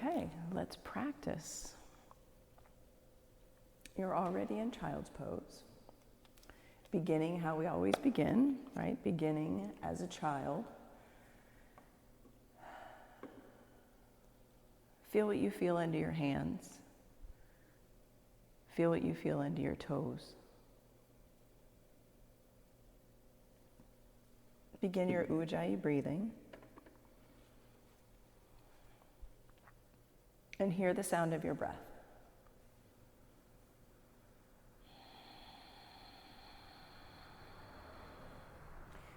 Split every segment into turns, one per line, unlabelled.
Okay, let's practice. You're already in child's pose. Beginning how we always begin, right? Beginning as a child. Feel what you feel under your hands. Feel what you feel under your toes. Begin your Ujjayi breathing. And hear the sound of your breath.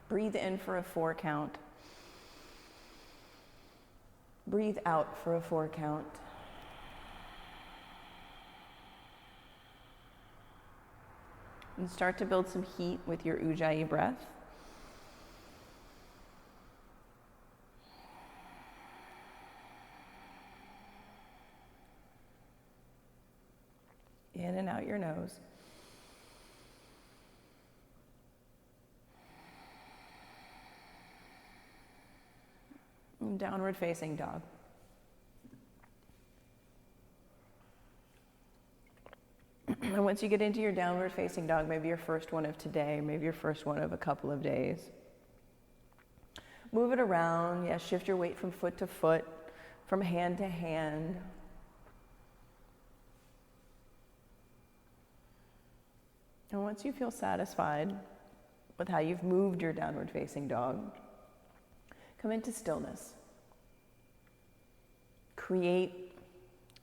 Breathe in for a 4 count. Breathe out for a 4 count. And start to build some heat with your Ujjayi breath. In and out your nose. And downward facing dog. And once you get into your downward facing dog, maybe your first one of today, maybe your first one of a couple of days, move it around. Yeah, shift your weight from foot to foot, from hand to hand. And once you feel satisfied with how you've moved your downward facing dog, come into stillness. Create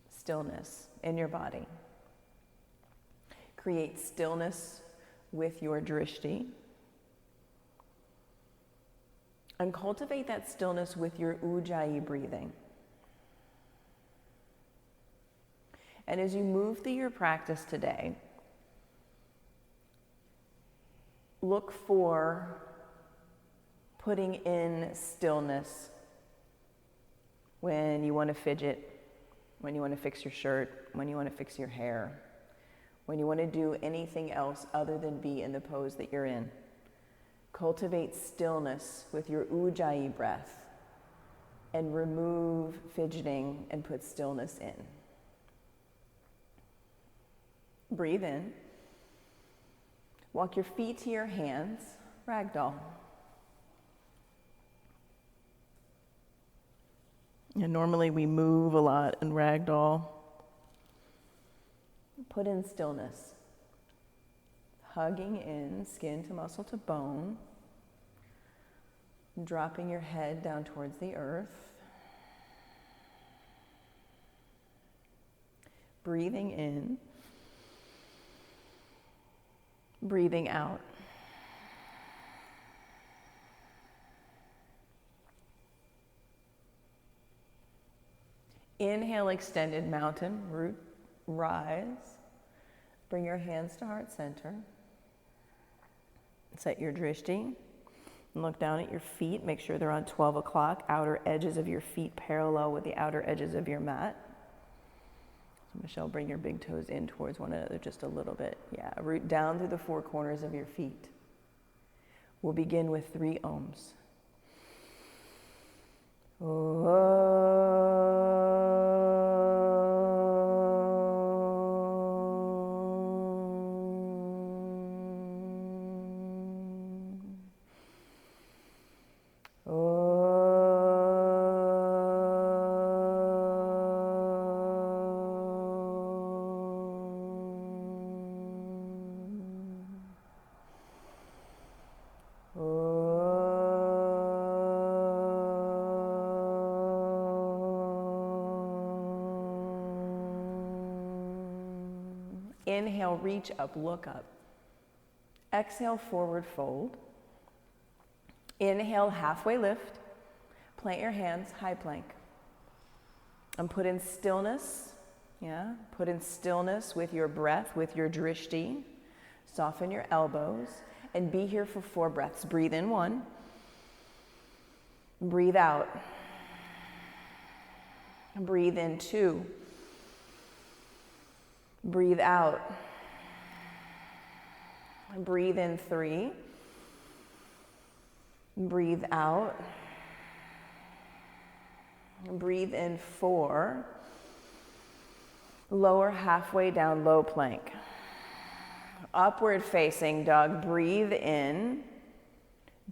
stillness in your body. Create stillness with your drishti. And cultivate that stillness with your Ujjayi breathing. And as you move through your practice today, look for putting in stillness when you want to fidget, when you want to fix your shirt, when you want to fix your hair, when you want to do anything else other than be in the pose that you're in. Cultivate stillness with your Ujjayi breath and remove fidgeting and put stillness in. Breathe in. Walk your feet to your hands, ragdoll. And normally we move a lot in ragdoll. Put in stillness. Hugging in, skin to muscle to bone. Dropping your head down towards the earth. Breathing in. Breathing out. Inhale, extended mountain, root, rise. Bring your hands to heart center. Set your drishti. And look down at your feet. Make sure they're on 12 o'clock. Outer edges of your feet parallel with the outer edges of your mat. So Michelle, bring your big toes in towards one another just a little bit. Yeah, root down through the 4 corners of your feet. We'll begin with 3 ohms. Inhale, reach up, look up. Exhale, forward fold. Inhale, halfway lift. Plant your hands, high plank. And put in stillness. Yeah, put in stillness with your breath, with your drishti. Soften your elbows and be here for 4 breaths. Breathe in 1. Breathe out. Breathe in 2. Breathe out. Breathe in 3. Breathe out. Breathe in 4. Lower halfway down, low plank. Upward facing dog, breathe in.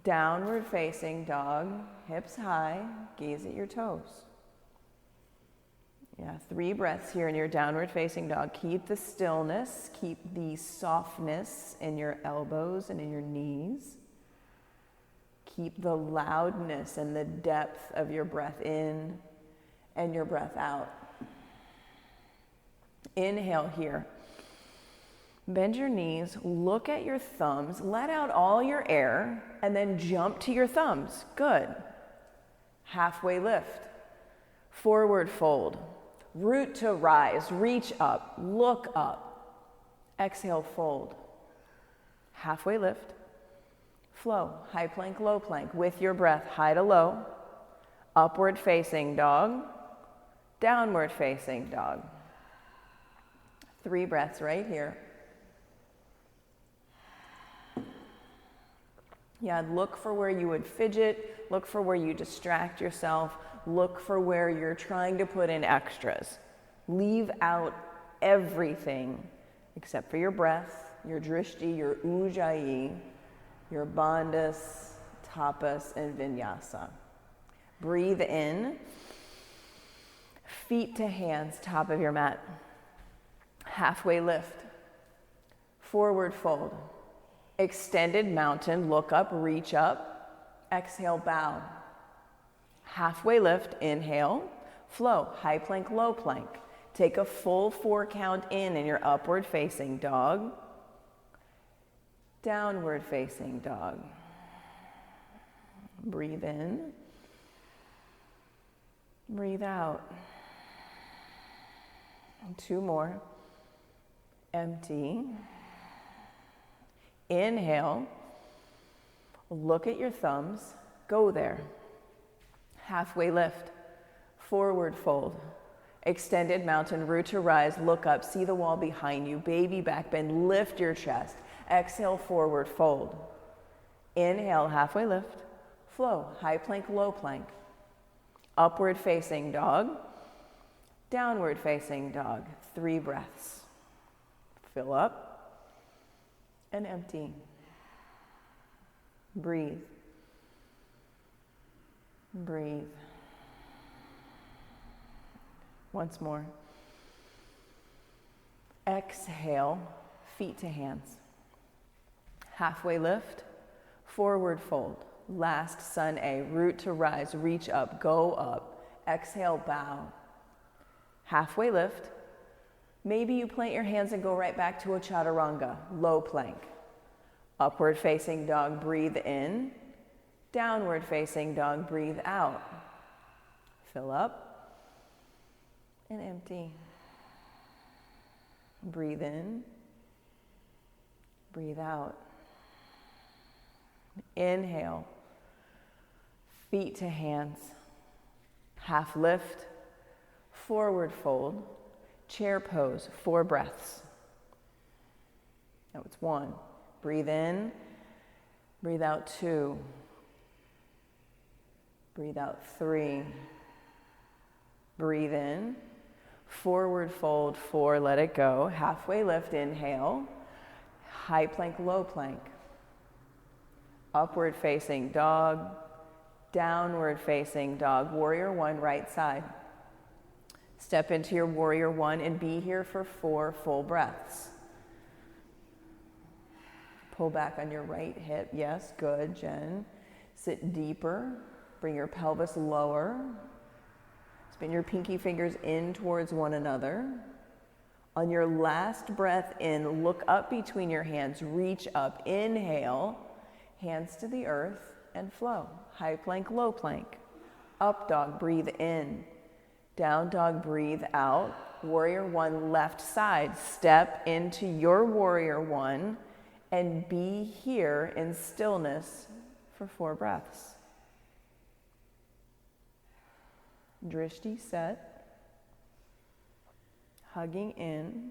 Downward facing dog, hips high, gaze at your toes. Yeah, 3 breaths here in your downward facing dog. Keep the stillness, keep the softness in your elbows and in your knees. Keep the loudness and the depth of your breath in and your breath out. Inhale here. Bend your knees, look at your thumbs, let out all your air, and then jump to your thumbs. Good. Halfway lift. Forward fold. Root to rise, reach up, look up. Exhale, fold. Halfway lift. Flow, high plank, low plank. With your breath, high to low. Upward facing dog. Downward facing dog. 3 breaths right here. Yeah, look for where you would fidget, look for where you distract yourself, look for where you're trying to put in extras. Leave out everything except for your breath, your drishti, your ujjayi, your bandhas, tapas, and vinyasa. Breathe in, feet to hands, top of your mat. Halfway lift, forward fold. Extended mountain, look up, reach up. Exhale, bow. Halfway lift, inhale, flow, high plank, low plank. Take a full 4 count in your upward facing dog. Downward facing dog. Breathe in. Breathe out. 2 more. Empty. Inhale, look at your thumbs, go there. Halfway lift, forward fold. Extended mountain, root to rise, look up, see the wall behind you, baby back bend, lift your chest. Exhale, forward fold. Inhale, halfway lift, flow, high plank, low plank. Upward facing dog, downward facing dog. 3 breaths. Fill up. And empty. Breathe. Breathe. Once more. Exhale, feet to hands. Halfway lift, forward fold. Last sun A, root to rise, reach up, go up. Exhale, bow. Halfway lift. Maybe you plant your hands and go right back to a chaturanga, low plank. Upward facing dog, breathe in. Downward facing dog, breathe out. Fill up and empty. Breathe in. Breathe out. Inhale. Feet to hands. Half lift. Forward fold. Chair pose, 4 breaths. That was 1. Breathe in, breathe out 2. Breathe out 3. Breathe in, forward fold 4, let it go. Halfway lift, inhale, high plank, low plank. Upward facing dog, downward facing dog. Warrior 1, right side. Step into your warrior 1 and be here for 4 full breaths. Pull back on your right hip. Yes, good, Jen. Sit deeper. Bring your pelvis lower. Spin your pinky fingers in towards one another. On your last breath in, look up between your hands. Reach up. Inhale. Hands to the earth and flow. High plank, low plank. Up dog, breathe in. Down dog, breathe out. Warrior 1, left side. Step into your warrior 1 and be here in stillness for 4 breaths. Drishti set. Hugging in.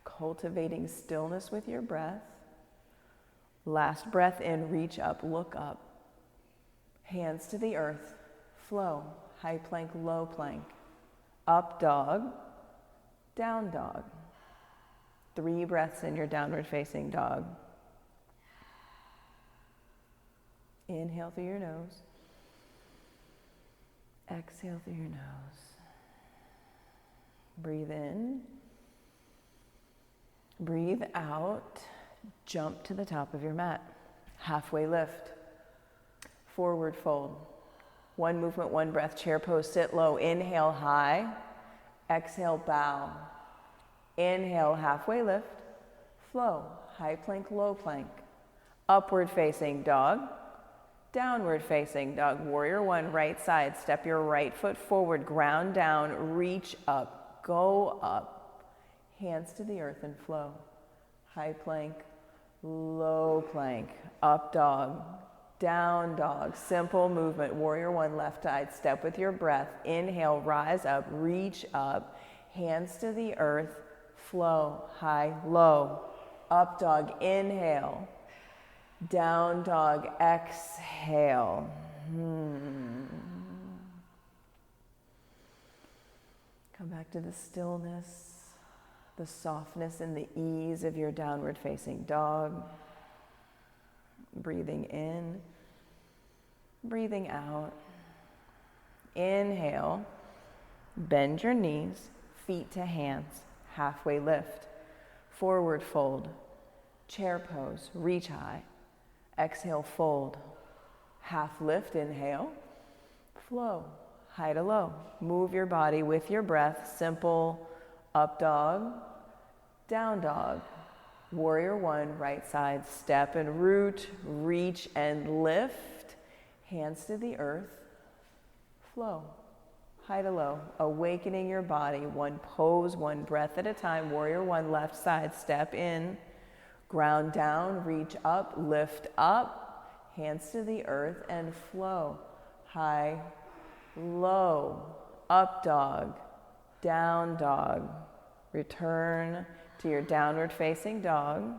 Cultivating stillness with your breath. Last breath in, reach up, look up. Hands to the earth. Flow, high plank, low plank, up dog, down dog. 3 breaths in your downward facing dog. Inhale through your nose. Exhale through your nose. Breathe in. Breathe out. Jump to the top of your mat. Halfway lift. Forward fold. 1 movement, 1 breath. Chair pose, sit low. Inhale, high. Exhale, bow. Inhale, halfway lift. Flow. High plank, low plank. Upward facing dog. Downward facing dog. Warrior 1, right side. Step your right foot forward. Ground down. Reach up. Go up. Hands to the earth and flow. High plank, low plank. Up dog. Down dog. Simple movement. Warrior 1, left side. Step with your breath. Inhale, rise up, reach up. Hands to the earth. Flow. High, low. Up dog. Inhale. Down dog. Exhale. Come back to the stillness, the softness and the ease of your downward facing dog. Breathing in, breathing out. Inhale, bend your knees, feet to hands, halfway lift. Forward fold, chair pose, reach high. Exhale, fold. Half lift, inhale, flow, high to low. Move your body with your breath. Simple, up dog, down dog. Warrior 1, right side, step and root, reach and lift. Hands to the earth, flow, high to low. Awakening your body, 1 pose, 1 breath at a time. Warrior 1, left side, step in, ground down, reach up, lift up. Hands to the earth and flow, high, low, up dog, down dog. Return to your downward facing dog.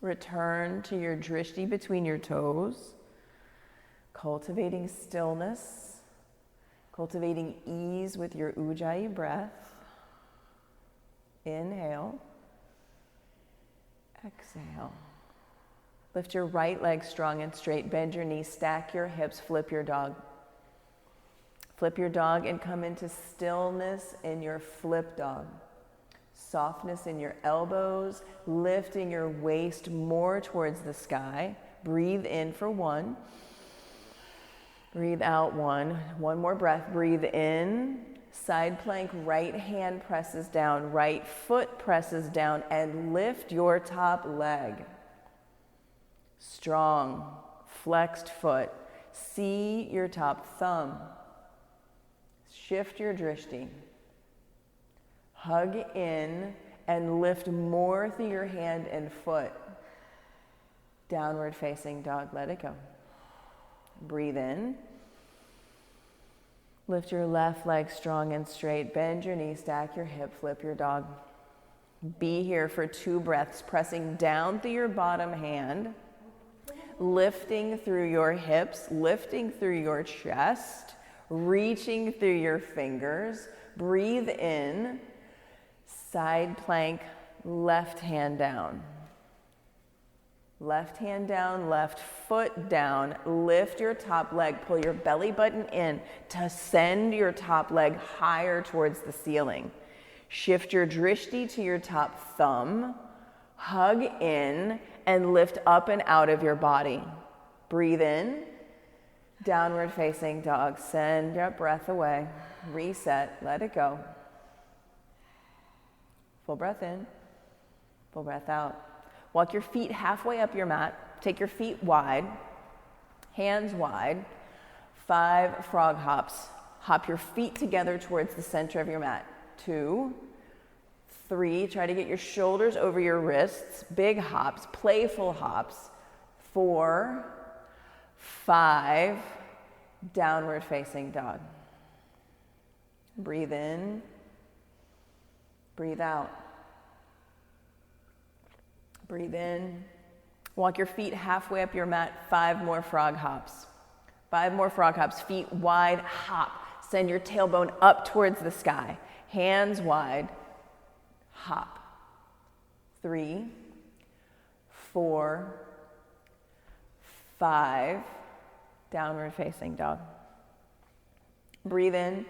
Return to your drishti between your toes. Cultivating stillness. Cultivating ease with your ujjayi breath. Inhale. Exhale. Lift your right leg strong and straight. Bend your knees. Stack your hips. Flip your dog. Flip your dog and come into stillness in your flip dog. Softness in your elbows, lifting your waist more towards the sky. Breathe in for 1. Breathe out 1. 1 more breath. Breathe in. Side plank, right hand presses down, right foot presses down, and lift your top leg. Strong, flexed foot. See your top thumb. Shift your drishti. Hug in and lift more through your hand and foot. Downward facing dog, let it go. Breathe in. Lift your left leg strong and straight. Bend your knee, stack your hip, flip your dog. Be here for 2 breaths, pressing down through your bottom hand, lifting through your hips, lifting through your chest, reaching through your fingers. Breathe in. Side plank, left hand down. Left hand down, left foot down. Lift your top leg, pull your belly button in to send your top leg higher towards the ceiling. Shift your drishti to your top thumb. Hug in and lift up and out of your body. Breathe in. Downward facing dog. Send your breath away. Reset. Let it go. Full breath in, full breath out. Walk your feet halfway up your mat. Take your feet wide, hands wide. 5 frog hops. Hop your feet together towards the center of your mat. 2, 3, try to get your shoulders over your wrists. Big hops, playful hops. 4, 5, downward facing dog. Breathe in. Breathe out. Breathe in. Walk your feet halfway up your mat. 5 more frog hops. 5 more frog hops. Feet wide, hop. Send your tailbone up towards the sky. Hands wide. Hop. 3, 4, 5. Downward facing dog. Breathe in.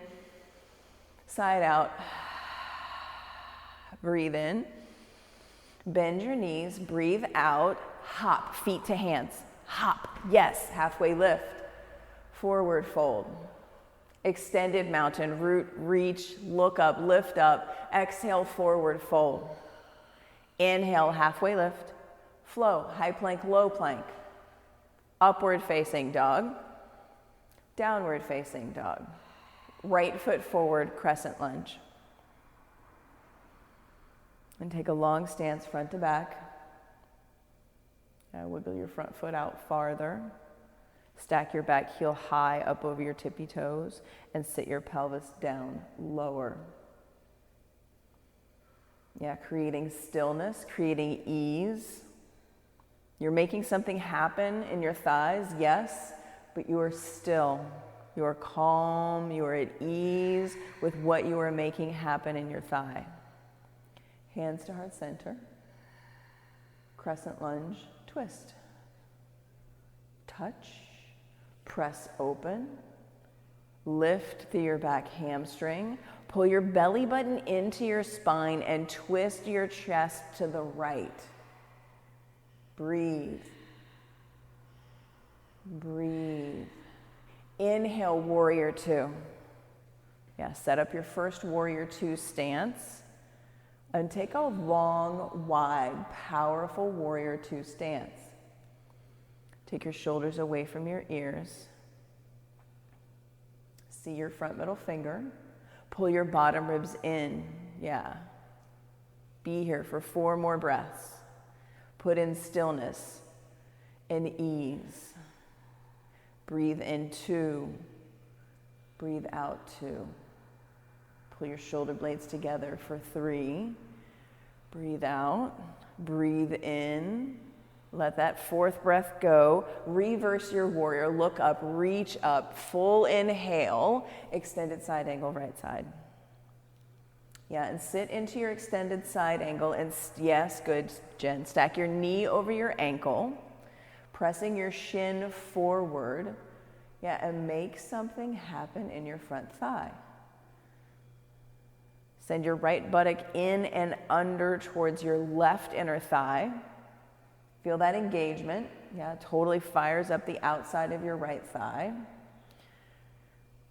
Side out. Breathe in. Bend your knees. Breathe out. Hop. Feet to hands. Hop. Yes. Halfway lift. Forward fold. Extended mountain. Root. Reach. Look up. Lift up. Exhale. Forward fold. Inhale. Halfway lift. Flow. High plank. Low plank. Upward facing dog. Downward facing dog. Right foot forward, crescent lunge. And take a long stance front to back. Wiggle your front foot out farther. Stack your back heel high up over your tippy toes and sit your pelvis down lower. Creating stillness, creating ease. You're making something happen in your thighs, yes, but you are still. You are calm, you are at ease with what you are making happen in your thigh. Hands to heart center. Crescent lunge, twist. Touch, press open. Lift through your back hamstring. Pull your belly button into your spine and twist your chest to the right. Breathe. Breathe. Inhale, warrior 2. Set up your first warrior 2 stance and take a long, wide, powerful warrior 2 stance. Take your shoulders away from your ears. See your front middle finger. Pull your bottom ribs in. Be here for 4 more breaths. Put in stillness and ease. Breathe in 2. Breathe out 2. Pull your shoulder blades together for 3. Breathe out. Breathe in. Let that 4th breath go. Reverse your warrior. Look up, reach up. Full inhale. Extended side angle, right side. And sit into your extended side angle. And yes, good, Jen. Stack your knee over your ankle. Pressing your shin forward, and make something happen in your front thigh. Send your right buttock in and under towards your left inner thigh. Feel that engagement. Totally fires up the outside of your right thigh.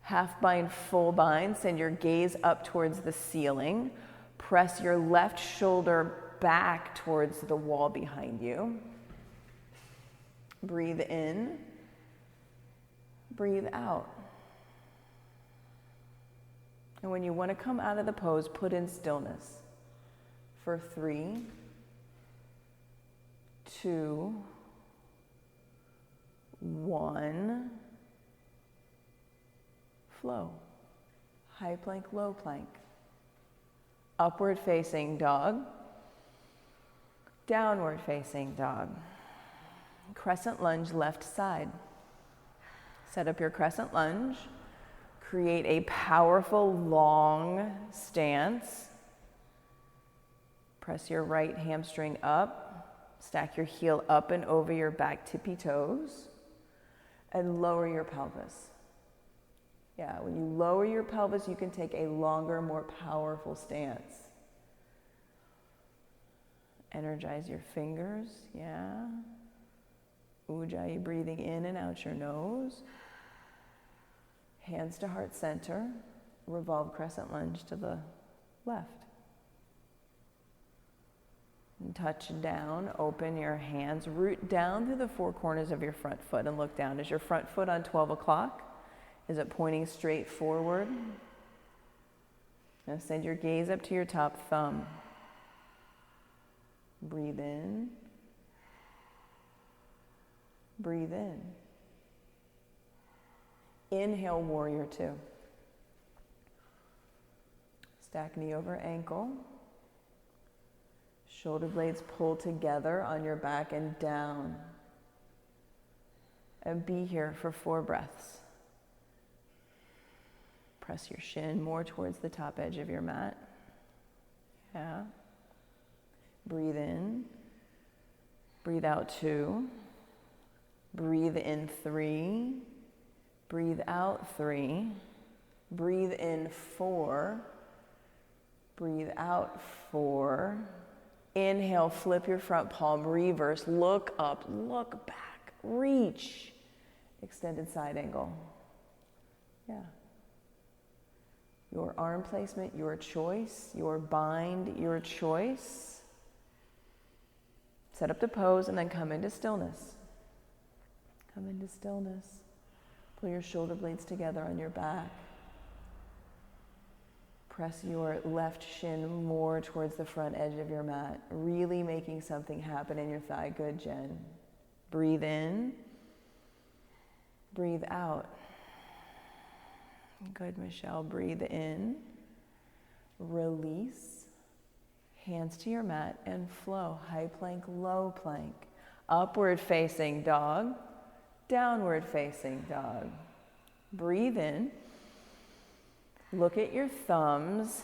Half bind, full bind. Send your gaze up towards the ceiling. Press your left shoulder back towards the wall behind you. Breathe in, breathe out. And when you want to come out of the pose, put in stillness for 3, 2, 1. Flow. High plank, low plank. Upward facing dog. Downward facing dog. Crescent lunge, left side. Set up your crescent lunge. Create a powerful long stance. Press your right hamstring up. Stack your heel up and over your back tippy toes. And lower your pelvis. When you lower your pelvis, you can take a longer, more powerful stance. Energize your fingers, Ujjayi, breathing in and out your nose. Hands to heart center. Revolve crescent lunge to the left. And touch down, open your hands, root down through the 4 corners of your front foot and look down. Is your front foot on 12 o'clock? Is it pointing straight forward? Now send your gaze up to your top thumb. Breathe in. Breathe in. Inhale, warrior 2. Stack knee over ankle. Shoulder blades pull together on your back and down. And be here for 4 breaths. Press your shin more towards the top edge of your mat. Yeah. Breathe in. Breathe out 2. Breathe in 3. Breathe out 3. Breathe in 4. Breathe out 4. Inhale, flip your front palm, reverse, look up, look back, reach. Extended side angle. Yeah. Your arm placement, your choice. Your bind, your choice. Set up the pose and then come into stillness. Come into stillness. Pull your shoulder blades together on your back. Press your left shin more towards the front edge of your mat, really making something happen in your thigh. Good, Jen. Breathe in. Breathe out. Good, Michelle. Breathe in. Release. Hands to your mat and flow. High plank, low plank. Upward facing dog. Downward facing dog. Breathe in. Look at your thumbs.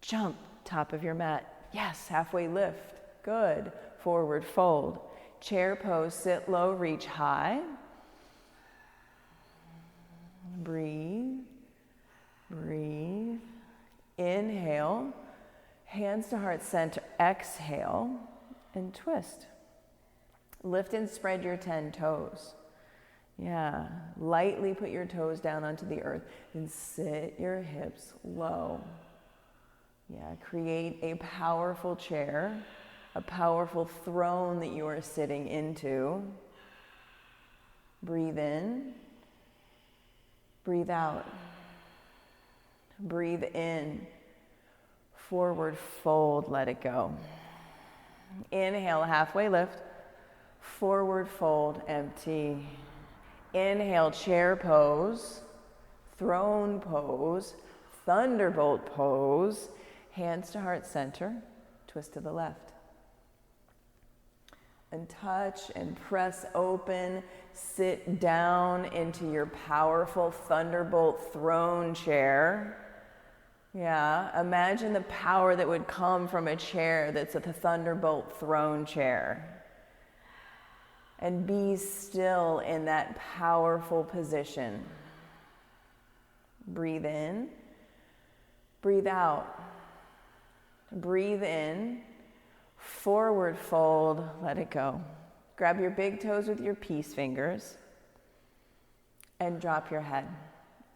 Jump, top of your mat. Yes, halfway lift. Good. Forward fold. Chair pose, sit low, reach high. Breathe. Breathe. Inhale. Hands to heart center. Exhale. And twist. Lift and spread your 10 toes. Yeah, lightly put your toes down onto the earth and sit your hips low. Yeah, create a powerful chair, a powerful throne that you are sitting into. Breathe in, breathe out. Breathe in, forward fold, let it go. Inhale, halfway lift, forward fold, empty. Inhale, chair pose, throne pose, thunderbolt pose, hands to heart center, twist to the left. And touch and press open, sit down into your powerful thunderbolt throne chair. Yeah, imagine the power that would come from a chair that's at the thunderbolt throne chair. And be still in that powerful position. Breathe in, breathe out. Breathe in, forward fold, let it go. Grab your big toes with your peace fingers and drop your head.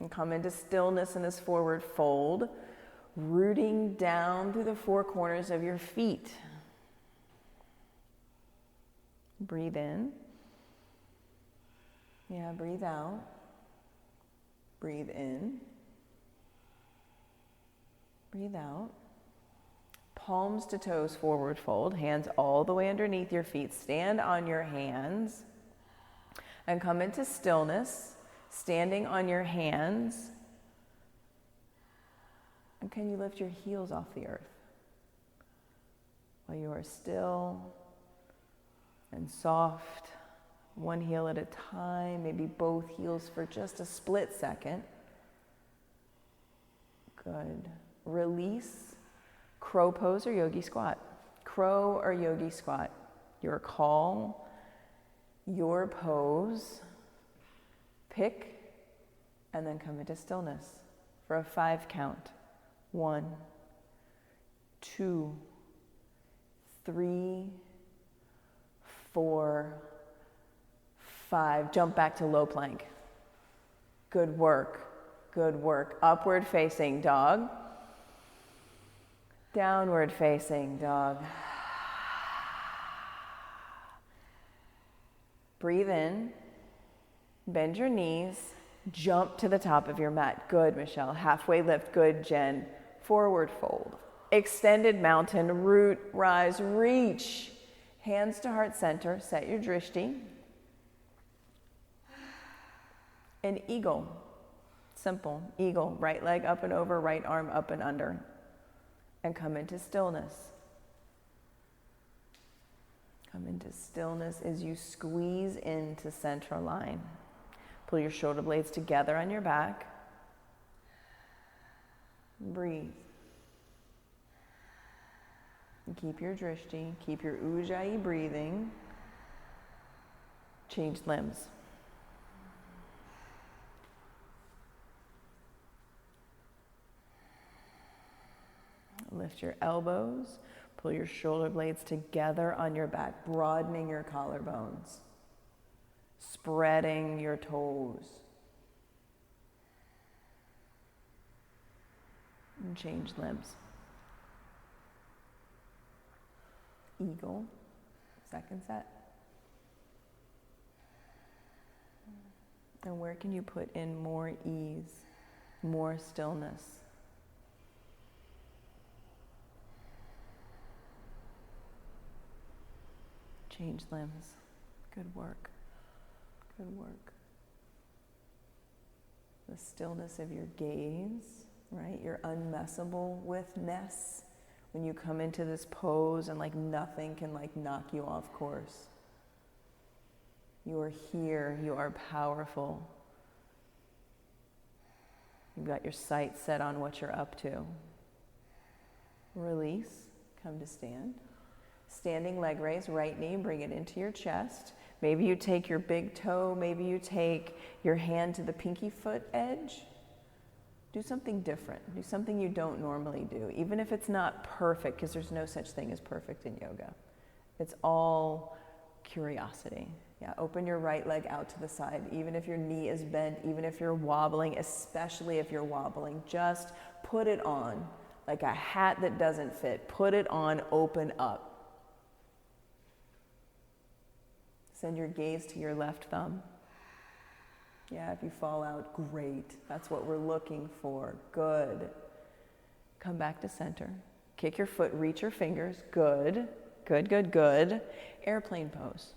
And come into stillness in this forward fold, rooting down through the 4 corners of your feet. Breathe in. Yeah, breathe out. Breathe in. Breathe out. Palms to toes, forward fold. Hands all the way underneath your feet. Stand on your hands. And come into stillness, standing on your hands. And can you lift your heels off the earth? While you are still and soft, one heel at a time, maybe both heels for just a split second. Good. Release, crow pose or yogi squat. Crow or yogi squat. Your call, your pose. Pick, and then come into stillness for a 5 count. 1, 2, 3, 4, 5. Jump back to low plank. Good work. Good work. Upward facing dog. Downward facing dog. Breathe in. Bend your knees. Jump to the top of your mat. Good, Michelle. Halfway lift. Good, Jen. Forward fold. Extended mountain. Root, rise, reach. Hands to heart center. Set your drishti. An eagle. Simple. Eagle. Right leg up and over, right arm up and under. And come into stillness. Come into stillness as you squeeze into center line. Pull your shoulder blades together on your back. breathe. And keep your drishti, keep your ujjayi breathing. Change limbs. Lift your elbows, pull your shoulder blades together on your back, broadening your collarbones, spreading your toes. And change limbs. Eagle, second set. And where can you put in more ease, more stillness? Change limbs. Good work. Good work. The stillness of your gaze, right? Your unmessable withness. When you come into this pose and like nothing can like knock you off course. You are here, you are powerful. You've got your sight set on what you're up to. Release, come to stand. Standing leg raise, right knee, bring it into your chest. Maybe you take your big toe, maybe you take your hand to the pinky foot edge. Do something different. Do something you don't normally do, even if it's not perfect, because there's no such thing as perfect in yoga. It's all curiosity. Yeah, open your right leg out to the side, even if your knee is bent, even if you're wobbling, especially if you're wobbling. Just put it on like a hat that doesn't fit. Put it on, open up. Send your gaze to your left thumb. Yeah, if you fall out, great. That's what we're looking for. Good. Come back to center. Kick your foot, reach your fingers. Good. Good, good, good. Airplane pose.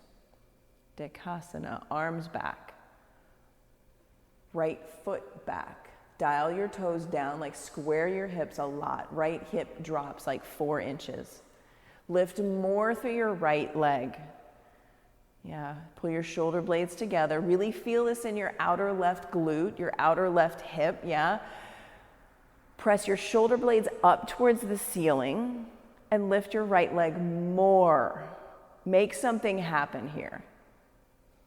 Dekasana, arms back. Right foot back. Dial your toes down, like square your hips a lot. Right hip drops like 4 inches. Lift more through your right leg. Yeah, pull your shoulder blades together. Really feel this in your outer left glute, your outer left hip, yeah? Press your shoulder blades up towards the ceiling and lift your right leg more. Make something happen here.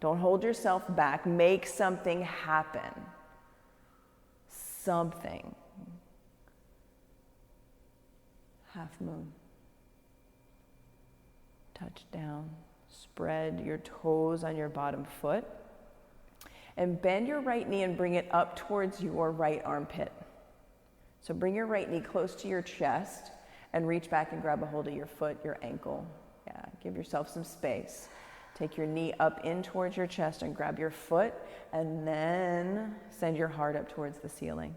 Don't hold yourself back. Make something happen. Something. Half moon. Touch down. Spread your toes on your bottom foot. And bend your right knee and bring it up towards your right armpit. So bring your right knee close to your chest and reach back and grab a hold of your foot, your ankle. Yeah, give yourself some space. Take your knee up in towards your chest and grab your foot, and then send your heart up towards the ceiling.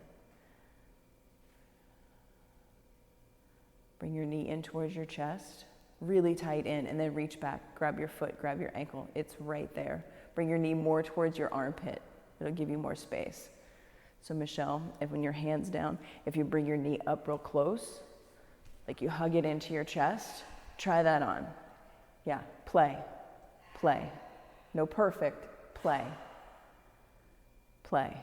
Bring your knee in towards your chest, really tight in, and then reach back, grab your foot, grab your ankle. It's right there. Bring your knee more towards your armpit. It'll give you more space. So Michelle, when your hand's down, if you bring your knee up real close, like you hug it into your chest, try that on. Yeah, play. Play. No perfect. Play. Play.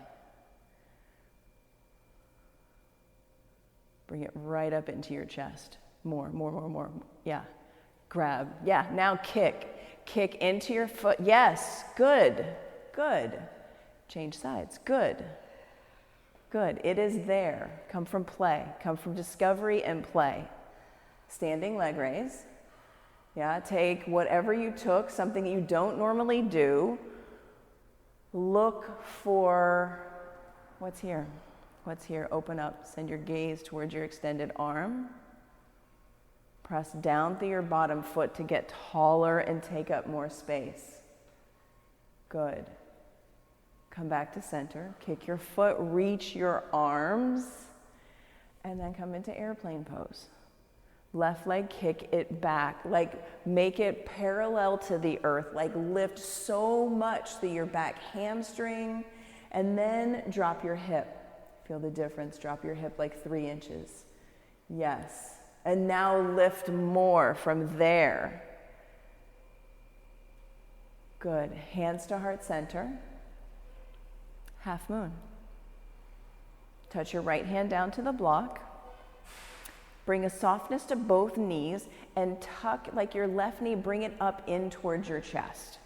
Bring it right up into your chest. More. Yeah. Grab. Yeah, now kick. Kick into your foot. Yes, good. Good. Change sides. Good. Good. It is there. Come from play. Come from discovery and play. Standing leg raise. Yeah, take whatever you took, something you don't normally do. Look for what's here. What's here? Open up. Send your gaze towards your extended arm. Press down through your bottom foot to get taller and take up more space. Good. Come back to center. Kick your foot, reach your arms, and then come into airplane pose. Left leg, kick it back, like make it parallel to the earth, like lift so much through your back hamstring, and then drop your hip. Feel the difference, drop your hip like 3 inches. Yes, and now lift more from there. Good, hands to heart center. Half moon. Touch your right hand down to the block. Bring a softness to both knees and tuck, like your left knee, bring it up in towards your chest.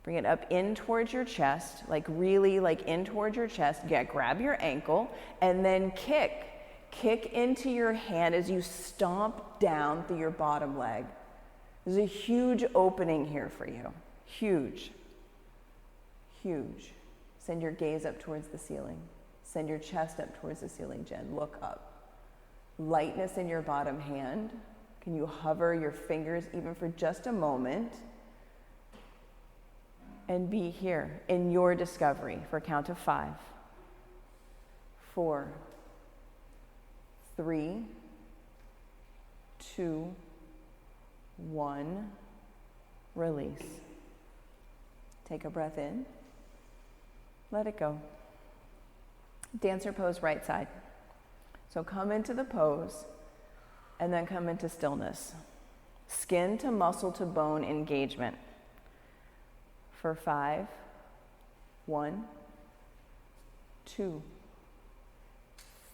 Bring it up in towards your chest, like really like in towards your chest. Grab your ankle and then kick. Kick into your hand as you stomp down through your bottom leg. There's a huge opening here for you. Huge. Huge. Send your gaze up towards the ceiling. Send your chest up towards the ceiling, Jen. Look up. Lightness in your bottom hand. Can you hover your fingers even for just a moment? And be here in your discovery for a count of 5, 4, 3, 2, 1. Release. Take a breath in. Let it go. Dancer pose, right side. So come into the pose and then come into stillness. Skin to muscle to bone engagement. For 5, 1, 2,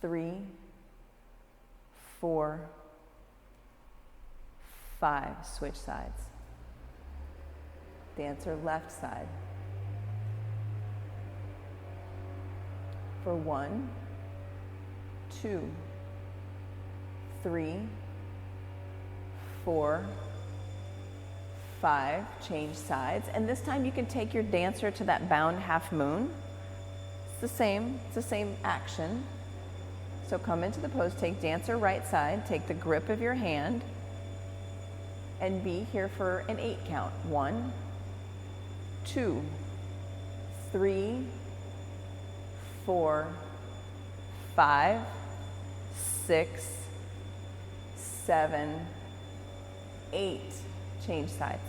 3, 4, 5. Switch sides. Dancer left side. For 1, 2, 3, 4, 5, change sides. And this time you can take your dancer to that bound half moon. It's the same action. So come into the pose, take dancer right side, take the grip of your hand, and be here for an 8 count. 1, 2, 3, 4, 5, 6, 7, 8. Change sides.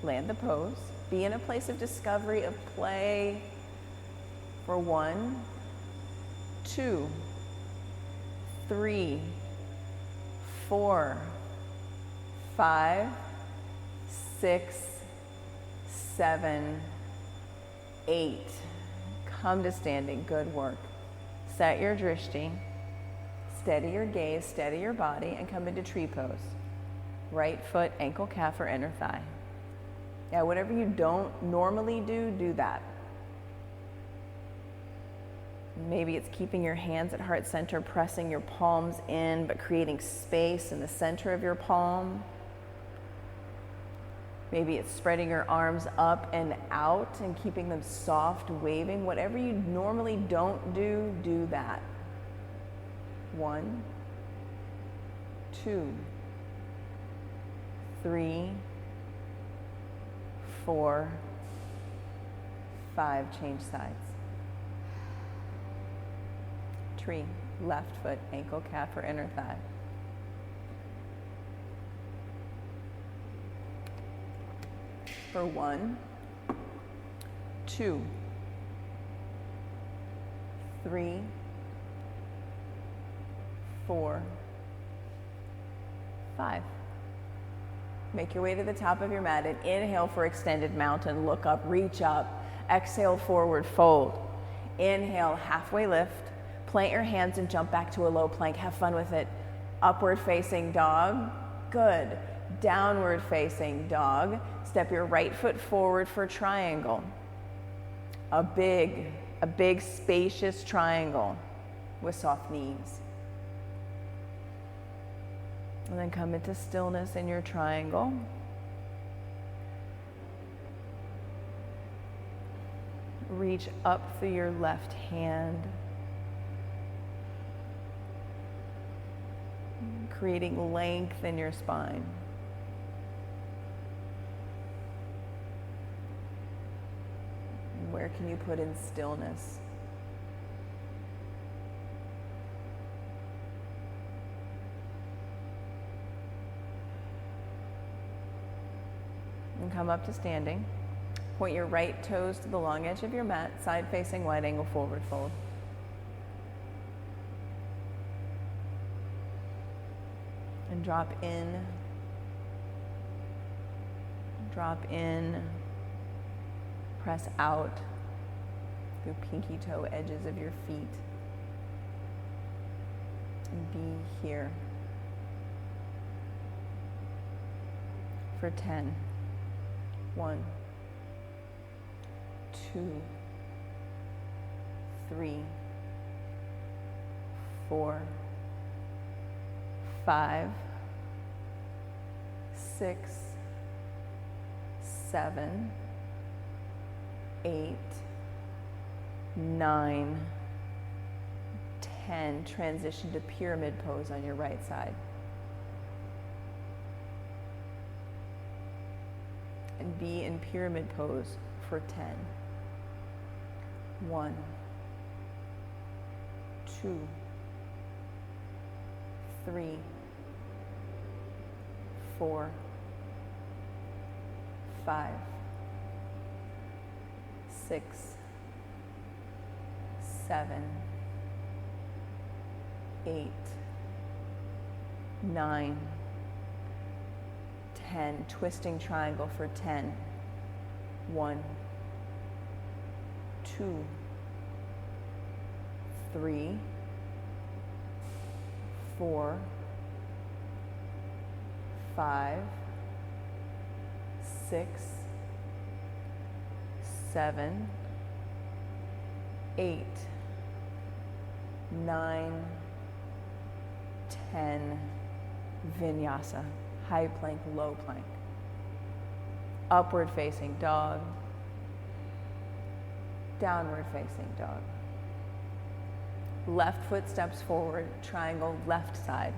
Land the pose. Be in a place of discovery, of play. For 1, 2, 3, 4, 5, 6, 7, 8. Come to standing. Good work. Set your drishti. Steady your gaze, steady your body, and come into tree pose. Right foot, ankle, calf, or inner thigh. Yeah, whatever you don't normally do, do that. Maybe it's keeping your hands at heart center, pressing your palms in, but creating space in the center of your palm. Maybe it's spreading your arms up and out and keeping them soft, waving. Whatever you normally don't do, do that. 1, 2, 3, 4, 5. Change sides. Tree, left foot, ankle, calf, or inner thigh. For 1, 2, 3, 4, 5. Make your way to the top of your mat and inhale for extended mountain. Look up, reach up. Exhale, forward fold. Inhale, halfway lift. Plant your hands and jump back to a low plank. Have fun with it. Upward facing dog. Good. Downward facing dog. Step your right foot forward for triangle. A big spacious triangle with soft knees. And then come into stillness in your triangle. Reach up through your left hand, creating length in your spine. And where can you put in stillness? And come up to standing. Point your right toes to the long edge of your mat, side facing wide angle forward fold. And drop in, press out through pinky toe edges of your feet. And be here for 10. 1, 2, 3, 4, 5, 6, 7, 8, 9, 10. Transition to pyramid pose on your right side. And be in pyramid pose for 10. 1, 2, 3, 4, 5, 6, 7, 8, 9, 10. Twisting triangle for 10. 1, 2, 3, 4, 5, 6, 7, 8, 9, 10. Vinyasa. High plank, low plank. Upward facing dog. Downward facing dog. Left foot steps forward, triangle, left side.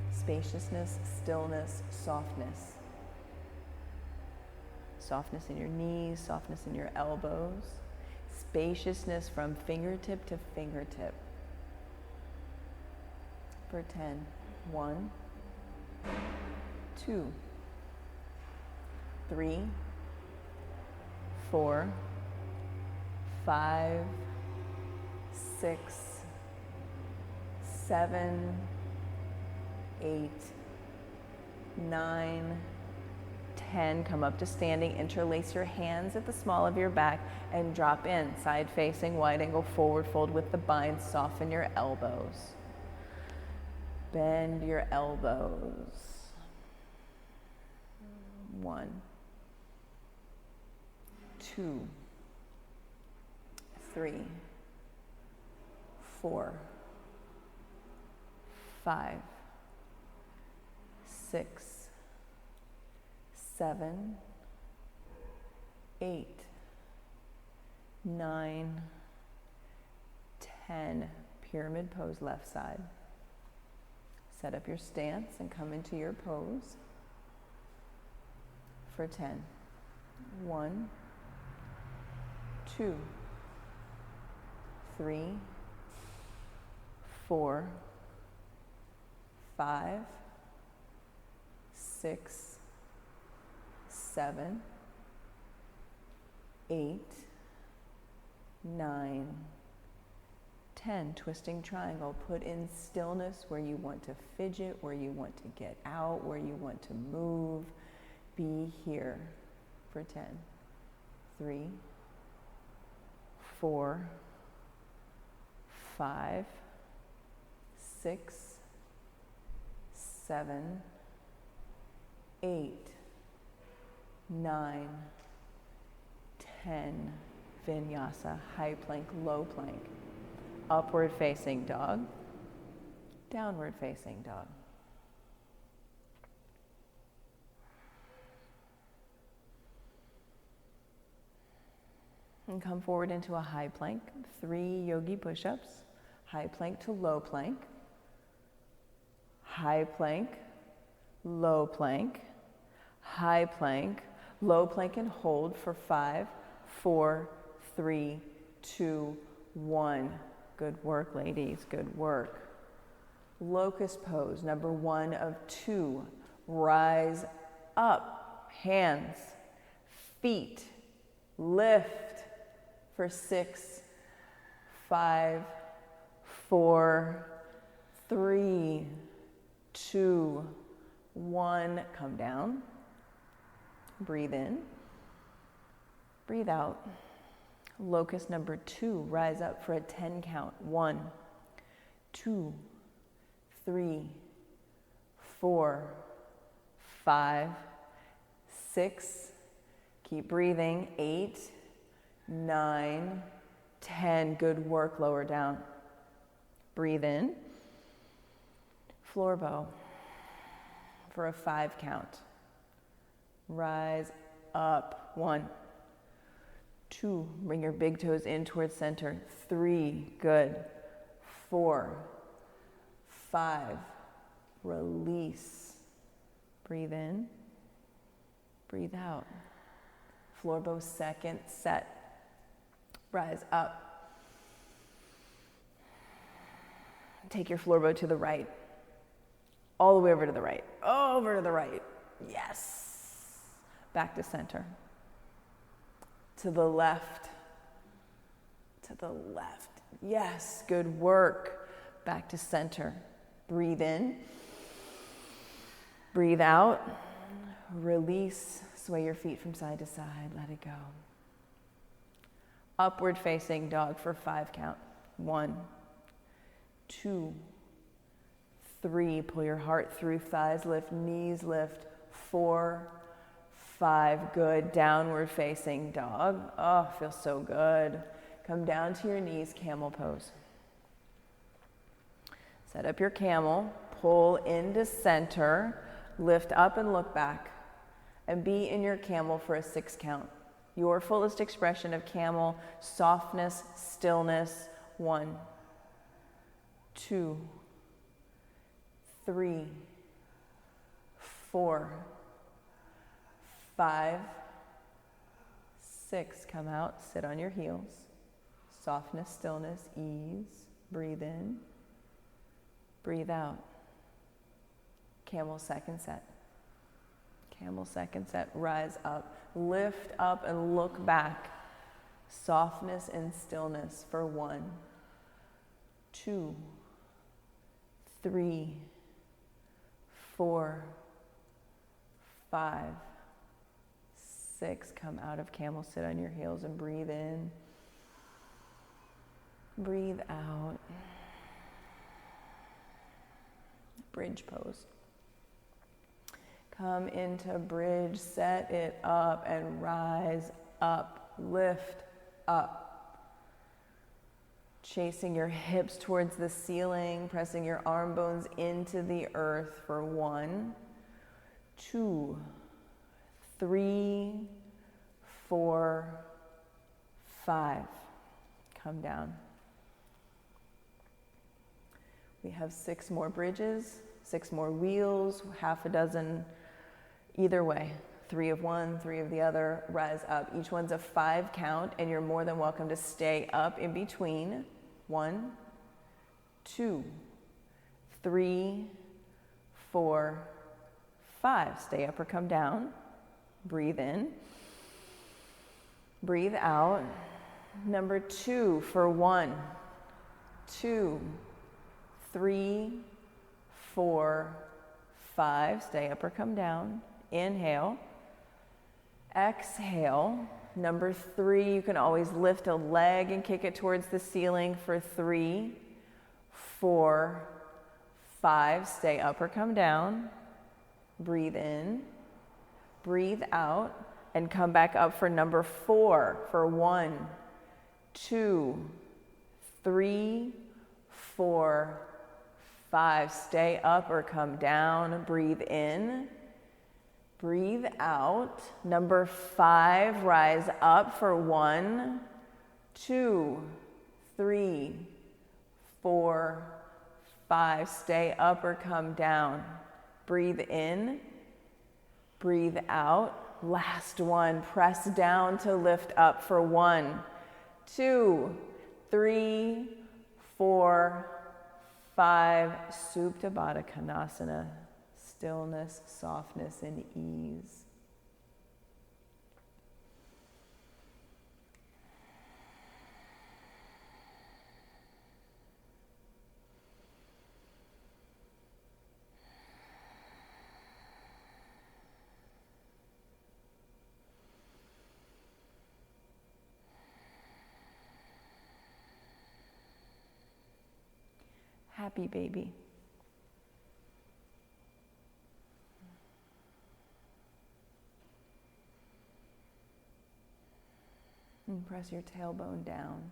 Spaciousness, stillness, softness. Softness in your knees, softness in your elbows. Spaciousness from fingertip to fingertip. For 10. 1, 2, 3, 4, 5, 6, 7, 8, 9, 10. Come up to standing. Interlace your hands at the small of your back and drop in. Side facing, wide angle forward fold with the bind. Soften your elbows. Bend your elbows. 1, 2, 3, 4, 5, 6, 7, 8, 9, 10. Pyramid pose, left side. Set up your stance and come into your pose for 10. 1, 2, 3, 4, 5, 6, 7, 8, 9, 10. Twisting triangle. Put in stillness where you want to fidget, where you want to get out, where you want to move. Be here for 10. 3, 4, 5, 6, 7, 8, 9, 10. Vinyasa. High plank, low plank. Upward facing dog, downward facing dog. And come forward into a high plank. 3 yogi push-ups. High plank to low plank. High plank, low plank. High plank, low plank and hold for 5, 4, 3, 2, 1. Good work, ladies, good work. Locust pose, number 1 of 2. Rise up, hands, feet, lift for 6, 5, 4, 3, 2, 1. Come down, breathe in, breathe out. Locust number 2, rise up for a 10 count. 1, 2, 3, 4, 5, 6, keep breathing, 8, 9, 10, good work, lower down. Breathe in, floor bow for a 5 count. Rise up, 1, 2, bring your big toes in towards center, 3, good, 4, 5, release. Breathe in, breathe out. Floor bow, second set. Rise up. Take your floor bow to the right. All the way over to the right. Over to the right. Yes. Back to center. To the left. To the left. Yes, good work. Back to center. Breathe in. Breathe out. Release. Sway your feet from side to side. Let it go. Upward facing dog for 5 count. 1, 2, 3. Pull your heart through. Thighs lift. Knees lift. 4, 5. Good. Downward facing dog. Oh, feels so good. Come down to your knees. Camel pose. Set up your camel. Pull into center. Lift up and look back. And be in your camel for a 6 count. Your fullest expression of camel, softness, stillness. 1, 2, 3, 4, 5, 6. Come out, sit on your heels. Softness, stillness, ease. Breathe in, breathe out. Camel second set. Camel second set, rise up, lift up and look back. Softness and stillness for 1, 2, 3, 4, 5, 6. Come out of camel, sit on your heels and breathe in. Breathe out. Bridge pose. Come into bridge, set it up and rise up, lift up. Chasing your hips towards the ceiling, pressing your arm bones into the earth for 1, 2, 3, 4, 5. Come down. We have 6 more bridges, 6 more wheels, half a dozen either way. 3 of one, 3 of the other, rise up. Each one's a 5 count, and you're more than welcome to stay up in between. 1, 2, 3, 4, 5. Stay up or come down. Breathe in. Breathe out. Number 2 for 1, 2, 3, 4, 5. Stay up or come down. Inhale. Exhale. Number 3, you can always lift a leg and kick it towards the ceiling for 3, 4, 5. Stay up or come down. Breathe in. Breathe out. And come back up for number 4 for 1, 2, 3, 4, 5. Stay up or come down. Breathe in. Breathe out. Number 5, rise up for 1, 2, 3, 4, 5. Stay up or come down. Breathe in. Breathe out. Last one. Press down to lift up for 1, 2, 3, 4, 5. Supta Baddha Konasana. Stillness, softness, and ease. Happy baby. And press your tailbone down.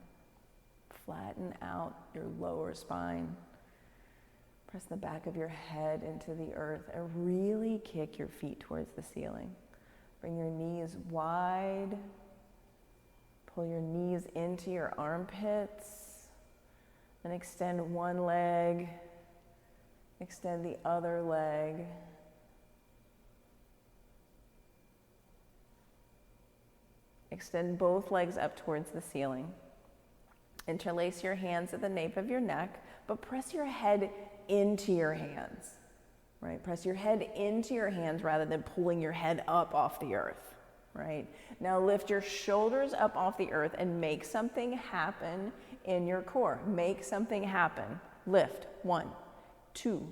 Flatten out your lower spine. Press the back of your head into the earth and really kick your feet towards the ceiling. Bring your knees wide. Pull your knees into your armpits. And extend one leg. Extend the other leg. Extend both legs up towards the ceiling. Interlace your hands at the nape of your neck, but press your head into your hands, right? Press your head into your hands rather than pulling your head up off the earth, right? Now lift your shoulders up off the earth and make something happen in your core. Make something happen. Lift. 1, 2,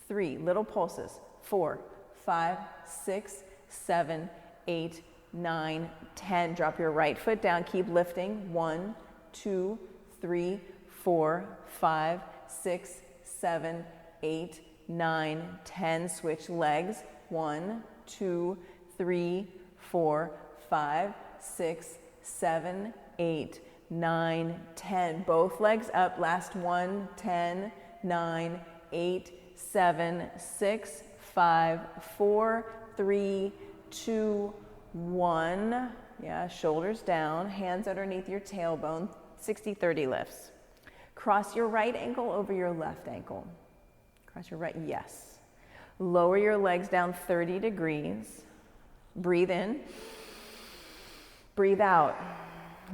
3. Little pulses. 4, 5, 6, 7, 8, 9, 10. Drop your right foot down. Keep lifting. 1, 2, 3, 4, 5, 6, 7, 8, 9, 10. Switch legs. 1, 2, 3, 4, 5, 6, 7, 8, 9, 10. Both legs up. Last one. 10, 9, 8, 7, 6, 5, 4, 3, 2, 1. Yeah, shoulders down, hands underneath your tailbone. 60-30 lifts. Cross your right ankle over your left ankle. Cross your right, yes. Lower your legs down 30 degrees. Breathe in. Breathe out.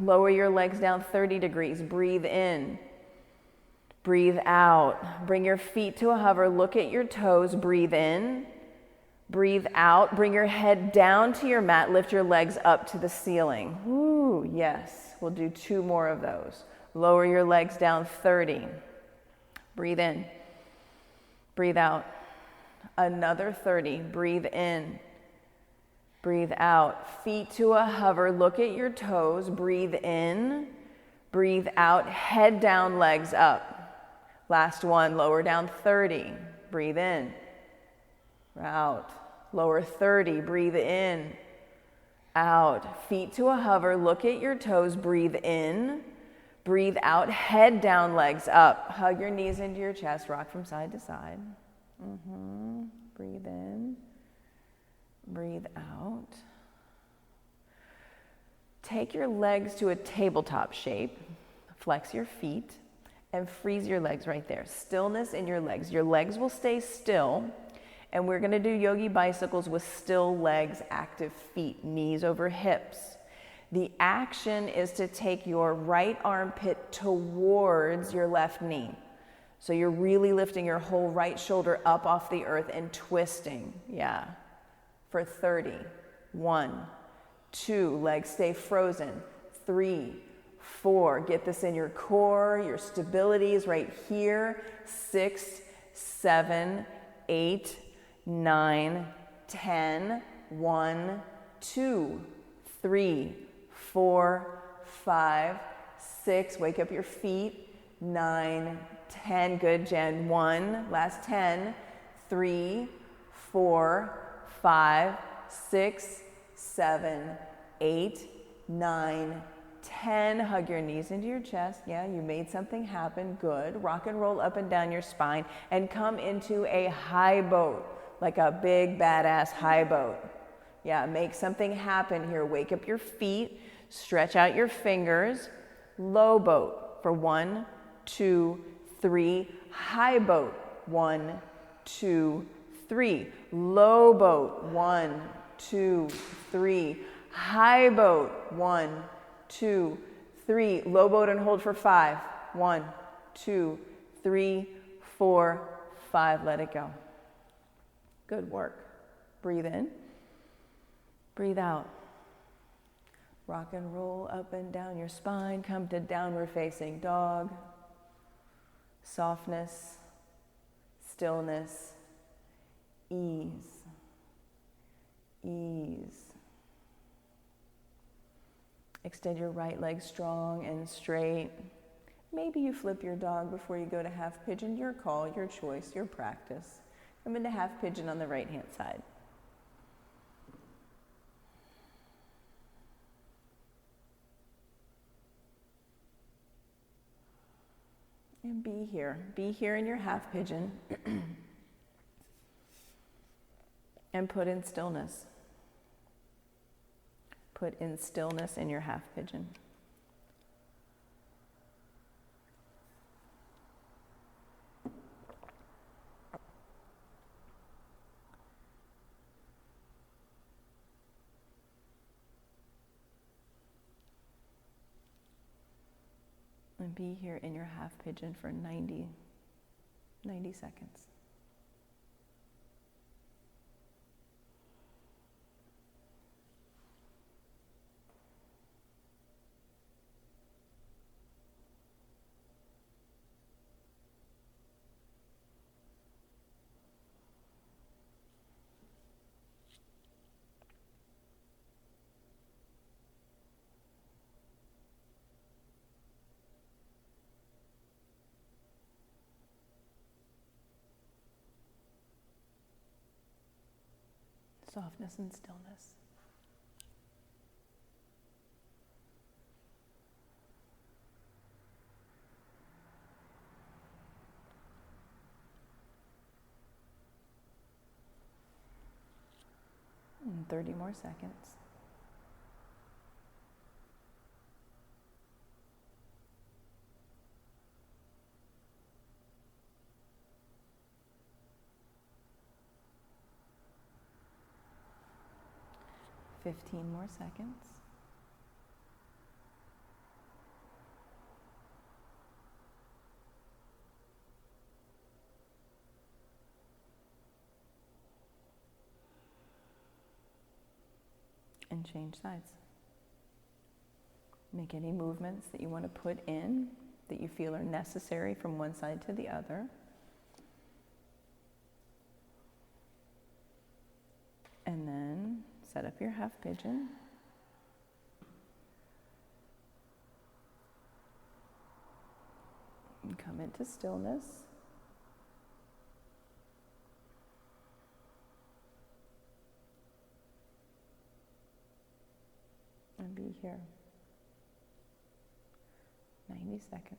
Lower your legs down 30 degrees. Breathe in. Breathe out. Bring your feet to a hover. Look at your toes. Breathe in. Breathe out. Bring your head down to your mat. Lift your legs up to the ceiling. Ooh, yes. We'll do 2 more of those. Lower your legs down 30. Breathe in. Breathe out. Another 30. Breathe in. Breathe out. Feet to a hover. Look at your toes. Breathe in. Breathe out. Head down, legs up. Last one. Lower down 30. Breathe in. Out. Lower 30. Breathe in. Out. Feet to a hover. Look at your toes. Breathe in. Breathe out. Head down, legs up. Hug your knees into your chest. Rock from side to side. Breathe in. Breathe out. Take your legs to a tabletop shape. Flex your feet and freeze your legs right there. Stillness in your legs. Your legs will stay still. And we're going to do yogi bicycles with still legs, active feet, knees over hips. The action is to take your right armpit towards your left knee. So you're really lifting your whole right shoulder up off the earth and twisting. Yeah. For 30. 1, 2, legs stay frozen. 3, 4, get this in your core. Your stability is right here. 6, 7, 8, 9, 10, 1, 2, 3, 4, 5, 6. Wake up your feet. 9, 10. Good, Jen. 1. Last 10. 3, 4, 5, 6, 7, 8, 9, 10. Hug your knees into your chest. Yeah, you made something happen. Good. Rock and roll up and down your spine and come into a high boat. Like a big, badass high boat. Yeah, make something happen here. Wake up your feet, stretch out your fingers. Low boat for 1, 2, 3. High boat, 1, 2, 3. Low boat, 1, 2, 3. High boat, 1, 2, 3. Low boat and hold for 5. 1, 2, 3, 4, 5. Let it go. Good work. Breathe in. Breathe out. Rock and roll up and down your spine. Come to downward facing dog. Softness, stillness, ease, ease. Extend your right leg strong and straight. Maybe you flip your dog before you go to half pigeon. Your call, your choice, your practice. Come into half pigeon on the right-hand side. And be here. Be here in your half pigeon. And put in stillness. Put in stillness in your half pigeon. And be here in your half pigeon for 90 seconds. Softness and stillness. And 30 more seconds. Fifteen more seconds. And change sides. Make any movements that you want to put in that you feel are necessary from one side to the other. And then set up your half pigeon. And come into stillness. And be here. 90 seconds.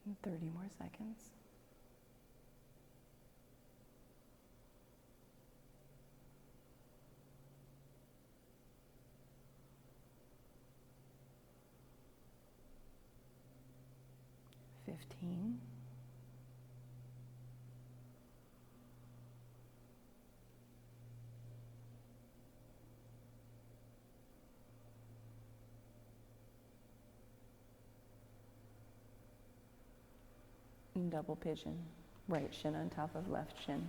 And 30 more seconds. Fifteen. Double pigeon, right shin on top of left shin.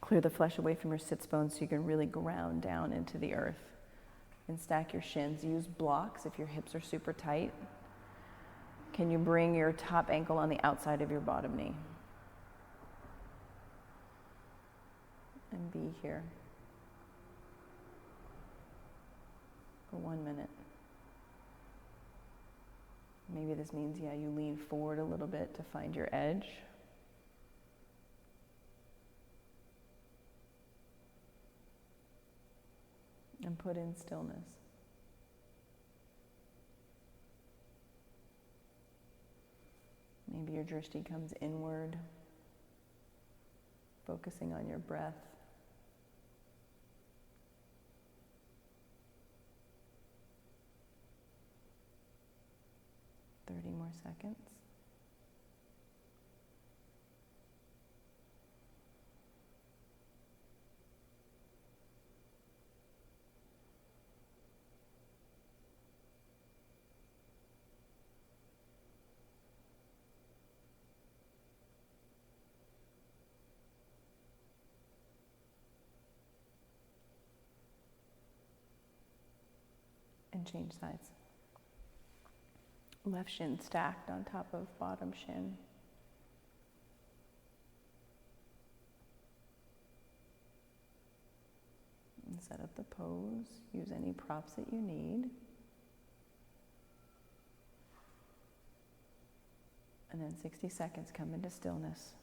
Clear the flesh away from your sits bones so you can really ground down into the earth. And stack your shins. Use blocks if your hips are super tight. Can you bring your top ankle on the outside of your bottom knee? And be here for 1 minute. Maybe this means, you lean forward a little bit to find your edge. And put in stillness. Maybe your drishti comes inward, focusing on your breath. 30 more seconds. And change sides. Left shin stacked on top of bottom shin. And set up the pose. Use any props that you need. And then 60 seconds, come into stillness.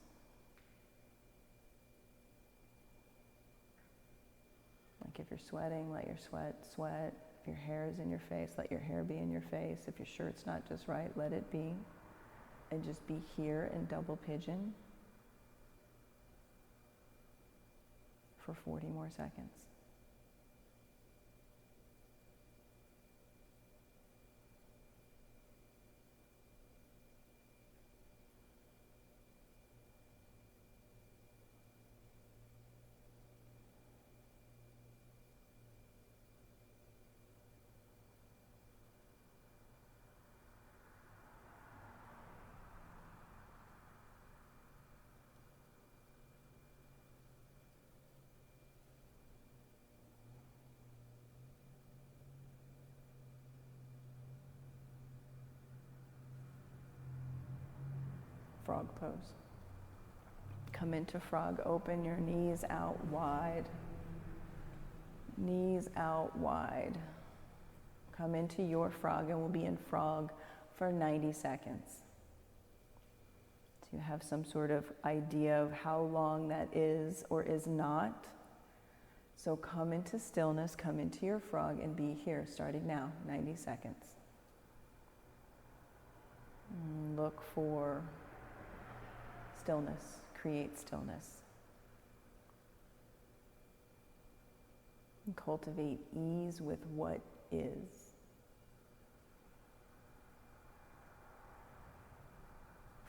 Like if you're sweating, let your sweat. If your hair is in your face, let your hair be in your face. If your shirt's not just right, let it be. And just be here in double pigeon for 40 more seconds. Frog pose. Come into frog, open your knees out wide. Knees out wide. Come into your frog, and we'll be in frog for 90 seconds. So you have some sort of idea of how long that is or is not. So come into stillness, come into your frog, and be here starting now, 90 seconds. Look for stillness, create stillness. And cultivate ease with what is.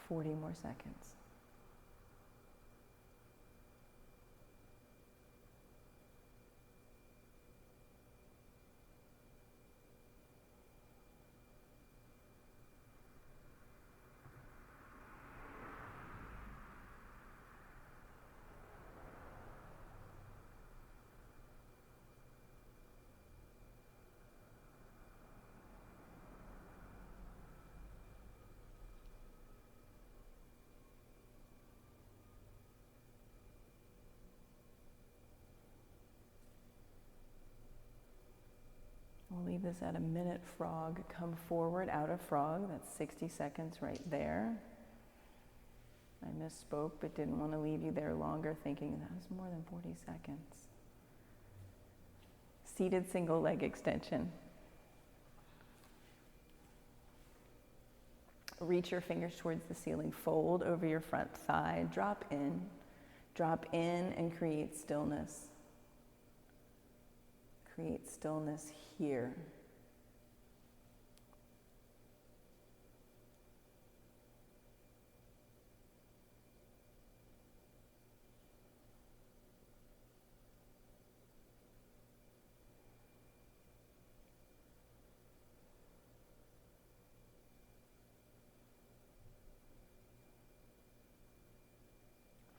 40 more seconds. We'll leave this at a minute. Frog, come forward out of frog. That's 60 seconds right there. I misspoke, but didn't want to leave you there longer thinking that was more than 40 seconds. Seated single leg extension. Reach your fingers towards the ceiling. Fold over your front thigh. Drop in. Drop in and create stillness. Create stillness here.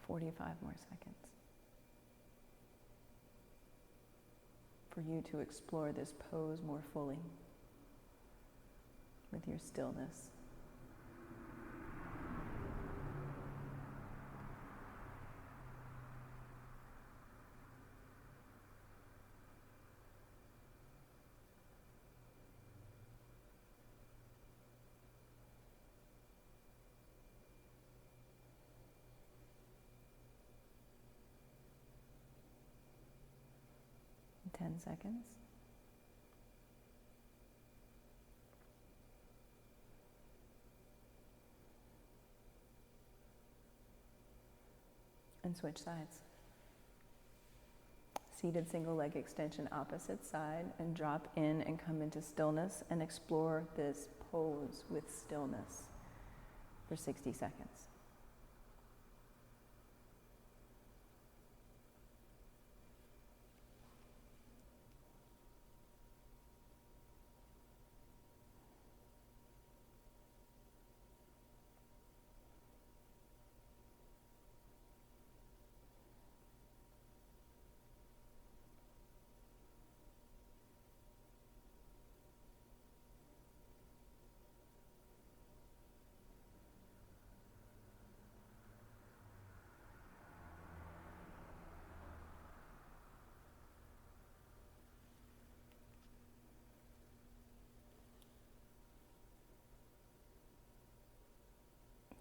"45 more seconds. For you to explore this pose more fully with your stillness. In 10 seconds. And switch sides. Seated single leg extension opposite side, and drop in and come into stillness and explore this pose with stillness for 60 seconds.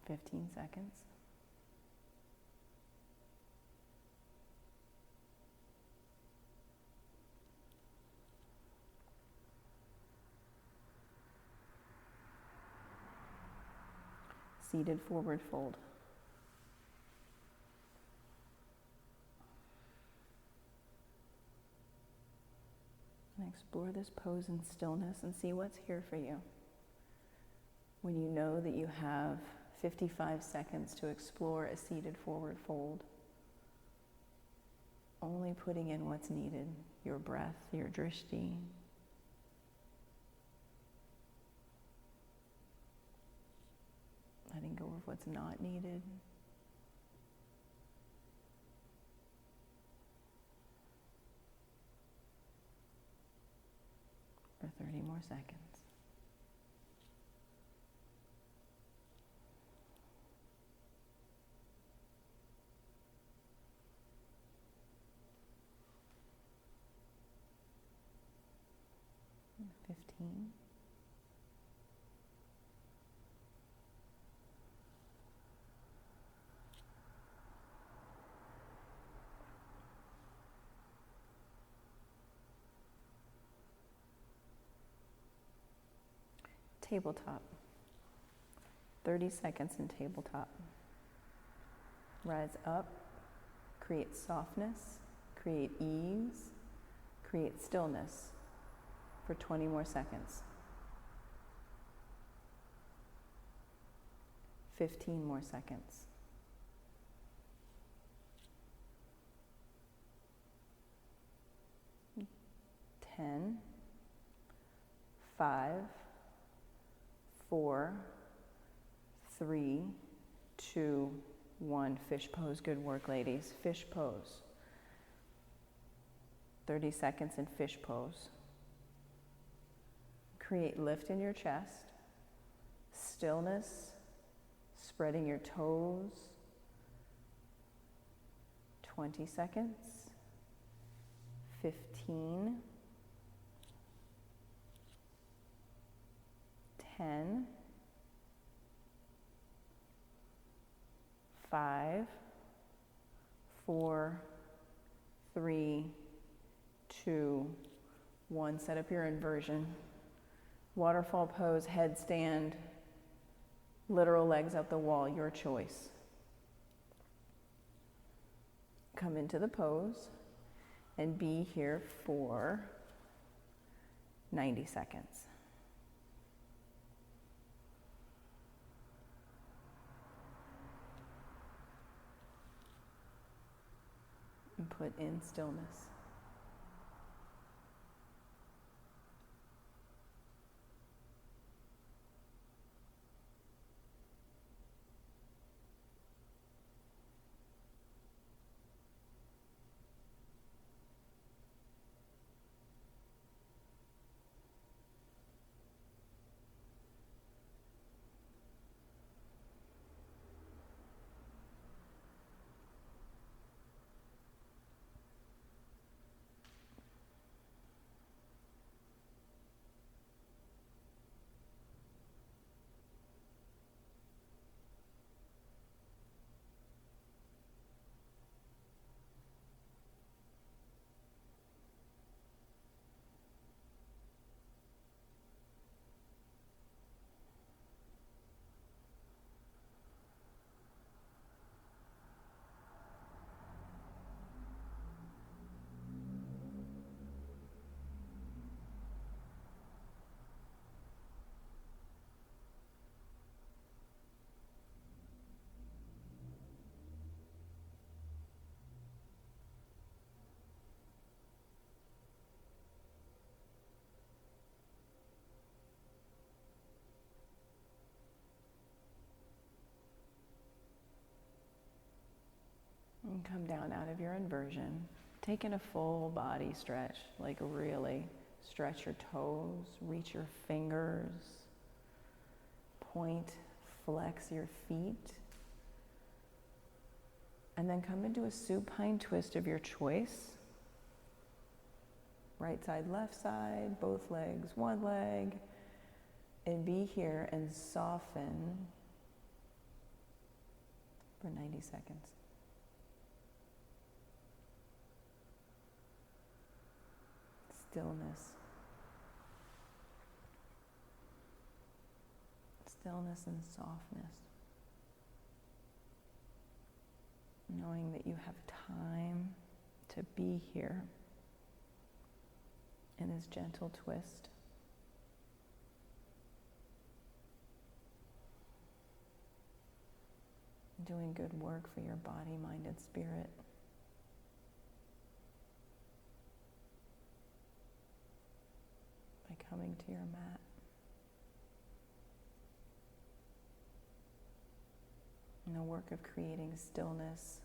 Fifteen seconds. Seated forward fold. And explore this pose in stillness and see what's here for you. When you know that you have 55 seconds to explore a seated forward fold, only putting in what's needed, your breath, your drishti. Letting go of what's not needed. For 30 more seconds. And 15. Tabletop. 30 seconds in tabletop. Rise up, create softness, create ease, create stillness for 20 more seconds. 15 more seconds. 10, 5, 4, 3, 2, 1. Fish pose. Good work, ladies. Fish pose. 30 seconds in fish pose. Create lift in your chest, stillness, spreading your toes. 20 seconds. 15. 10, 5, 4, 3, 2, 1. Set up your inversion. Waterfall pose, headstand, literal legs up the wall, your choice. Come into the pose and be here for 90 seconds. And put in stillness. And come down out of your inversion. Take in a full body stretch, like really stretch your toes, reach your fingers, point, flex your feet. And then come into a supine twist of your choice. Right side, left side, both legs, one leg. And be here and soften for 90 seconds. Stillness. Stillness and softness. Knowing that you have time to be here in this gentle twist. Doing good work for your body, mind, and spirit. By coming to your mat. And the work of creating stillness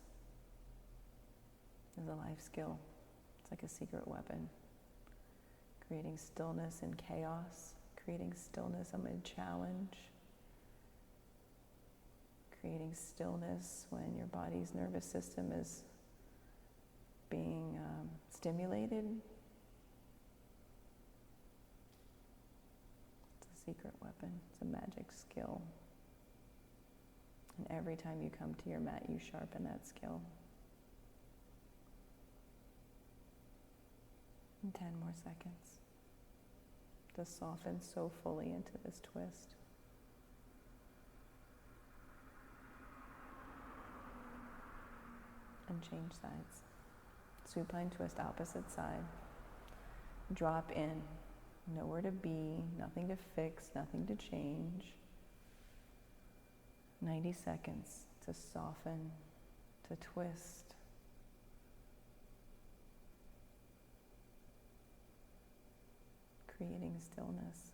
is a life skill. It's like a secret weapon. Creating stillness in chaos, creating stillness amid challenge, creating stillness when your body's nervous system is being stimulated. It's a secret weapon. It's a magic skill. And every time you come to your mat, you sharpen that skill. And 10 more seconds. Just soften so fully into this twist. And change sides. Supine twist, opposite side. Drop in. Nowhere to be, nothing to fix, nothing to change. 90 seconds to soften, to twist. Creating stillness.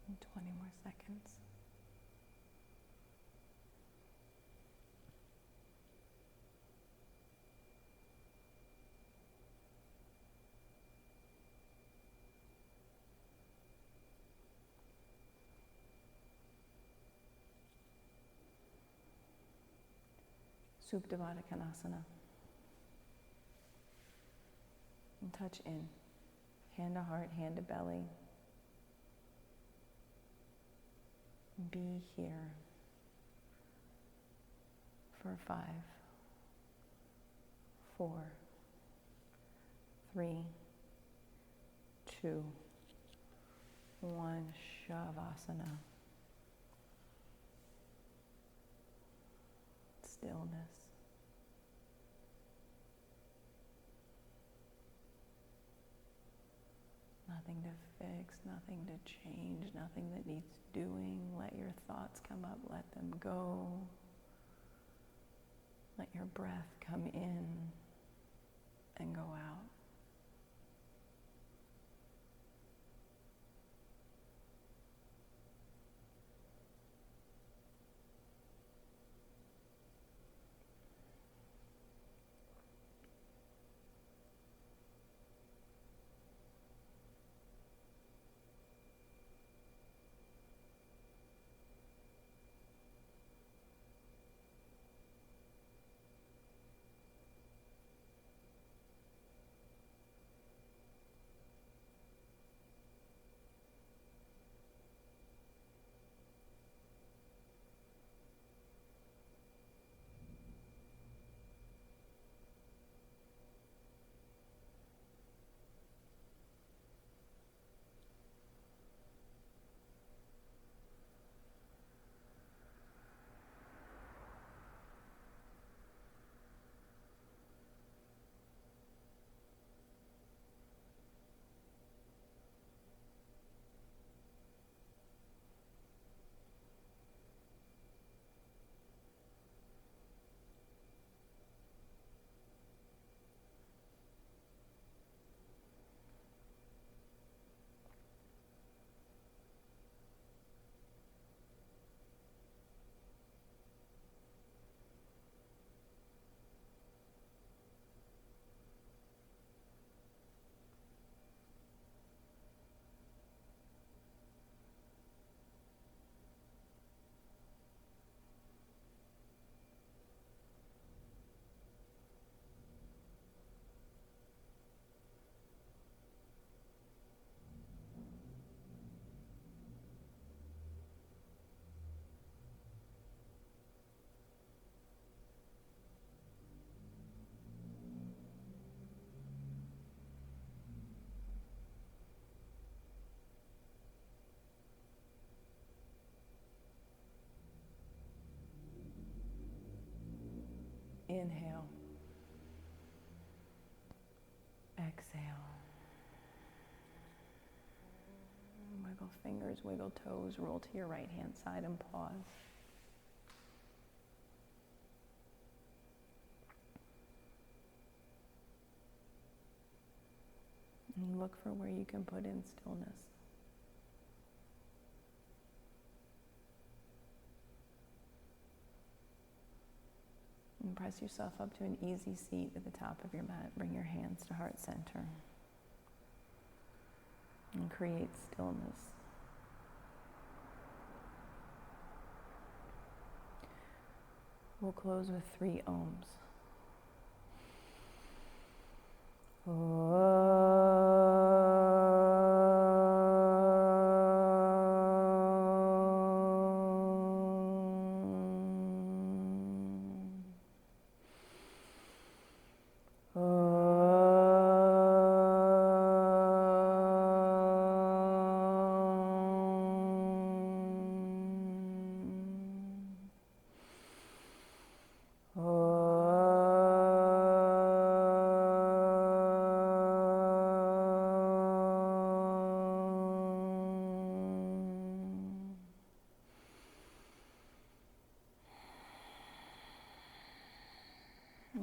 And 20 more seconds. Supta Baddha Konasana. And touch in. Hand to heart, hand to belly. Be here for 5, 4, 3, 2, 1. Shavasana. Stillness. Nothing to fix, nothing to change, nothing that needs doing. Let your thoughts come up, let them go. Let your breath come in and go out. fingers, wiggle toes, roll to your right hand side and pause. And look for where you can put in stillness. And press yourself up to an easy seat at the top of your mat. Bring your hands to heart center. And create stillness. We'll close with 3 ohms.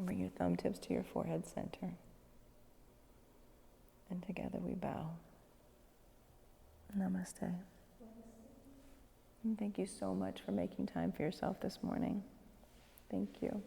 Bring your thumb tips to your forehead center. And together we bow. Namaste. And thank you so much for making time for yourself this morning. Thank you.